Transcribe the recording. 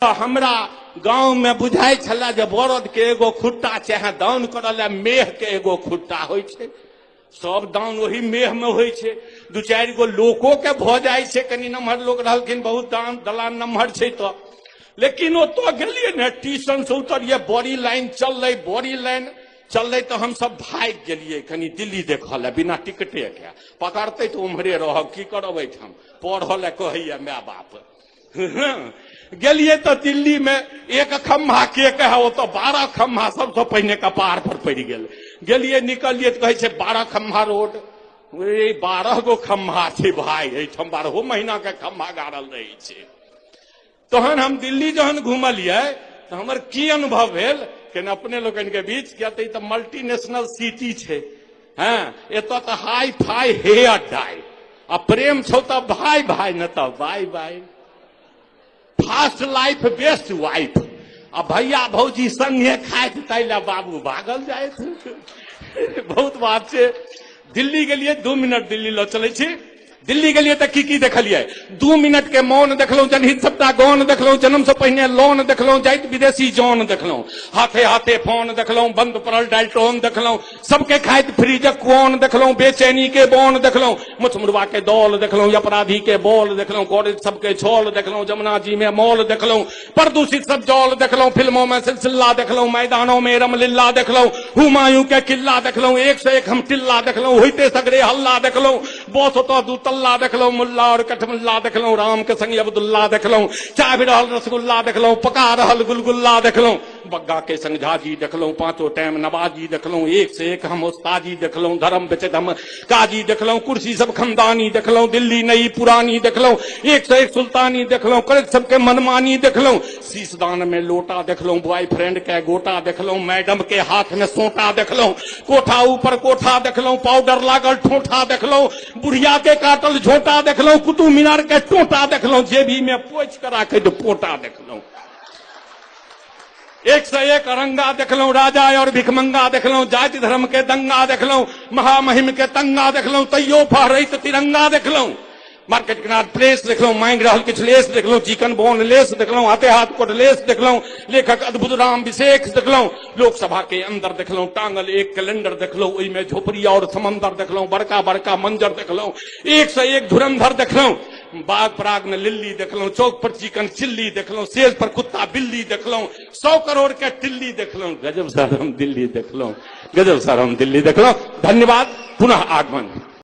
हमरा गांव में बुझाई छला जे बरद के एगो खुट्टा चाहे दान करल मेह के एगो खुट्टा होय छे। सब दान वही मेह में होय छे। दू चार गो लोको के भ जाय छे, कनी नम्हर लोग रहलखिन, बहुत दान दलान नम्हर छे तो। लेकिन वो तो गेलिए ने स्टेशन से उतरिए, बड़ी लाइन चल रही तो हम सब भाग गेलिए कनी दिल्ली देखल है, बिना टिकटे के पकड़ते तो उम्हरे रह की करब, हम पढ़ल कहिए माय बाप। गेलिए तो दिल्ली में एक खम्भा के है, वो तो 12 खम्भा सबसे पहले कपार पर पड़ गेल। गेलिए निकलिए तो कहे 12 खम्भा रोड, 12 गो खम्भा छे भाई, 12 महीना के खम्भा गाड़ल रही छे। तहन हम दिल्ली जहन घूमलिए तो हमर की अनुभव भेल कि अपने लोगन के बीच क्या तो मल्टीनेशनल सिटी छे। हाँ, एतो तो हाई फाई हे अड्डाई, आ प्रेम छो तो भाई भाई न तो bye bye, fast life best wife. आ भैया भौजी संगे खाए तैला बाबू भागल जाए। बहुत बात से दिल्ली के लिए 2 मिनट दिल्ली लो चले छी। दिल्ली के लिए तो की देखलिए, 2 मिनट के मौन देखलो, जनहित सप्ताह गौन देखलो, जन्म से पहले लोन देखलो, जाइत विदेशी जौन देखलो, हाथे हाथे फोन देखलो, बंद पड़ल डाल्टोन देखलो, सबके खाइत फ्रीजक कोन देखलो, बेचैनी के बोन देखलो, मुचमुरवा के दौल देखलो, अपराधी के बोल देखलो, कॉलेज सबके छोल देखलो, जमुना जी में मॉल देखलो, प्रदूषित सब जौल देखलो, फिल्मों में सिलसिला देखलो, मैदानों में रमलीला देखलो, हुमायूं के किला देखलो, एक से एक हम टिल्ला देखलो, होते सगरे हल्ला देखलो, बोस तो दूतल देखलो, मुल्ला और कठमुल्ला देखलो, राम के संग अब्दुल्ला देखलो, चाय भी रहल रसगुल्ला देखलो, पका रहल गुलगुल्ला देखलो, बग्गा के संग झाजी देखलो, 5 टाइम नवाजी देखलो, एक से एक हम उस्ताजी देखलो, धर्म बेचे हम काजी देखलो, कुर्सी सब खमदानी देखलो, दिल्ली नई पुरानी देखलो, एक से एक सुल्तानी देखलो, कलेक्ट सबके मनमानी देखलो, शीशदान में लोटा देखलो, बॉयफ्रेंड के गोटा देखलो, मैडम के हाथ में सोटा देखलो, कोठा ऊपर कोठा देखलो, पाउडर लागल ठोठा देखलो, बुढ़िया के काटल झोटा देखलो, कुतुब मीनार के टोटा देखलो, जेबी में पोछ कर राखे तो पोटा देखलो, एक से एक अरंगा देखलो, राजा और भिखमंगा देखलो, जाति धर्म के दंगा देखलो, महामहिम के तंगा देखलो, तैयो फहरैत तिरंगा देखलो, मार्केट किनार प्लेस देखलो, मांग रहल किछ लेस देखलो, चिकन बोन लेस देखलो, हाथे हाथ कोटलेस देखलो, लेखक अद्भुत राम विशेष देखलो, लोकसभा के अंदर देखलो, टांगल एक कैलेंडर देखलो, ओई में झोपड़ी और समंदर देखलो, बड़का बड़का मंजर देखलो, एक से एक धुरंधर देखलो, बाग पराग में लिल्ली देखलो, चौक पर चिकन चिल्ली देखलो, सेज पर कुत्ता बिल्ली देखलो, 100 करोड़ के टिल्ली देखलो। गजब सर हम दिल्ली देखलो, गजब सर हम दिल्ली देखलो। धन्यवाद, पुनः आगमन।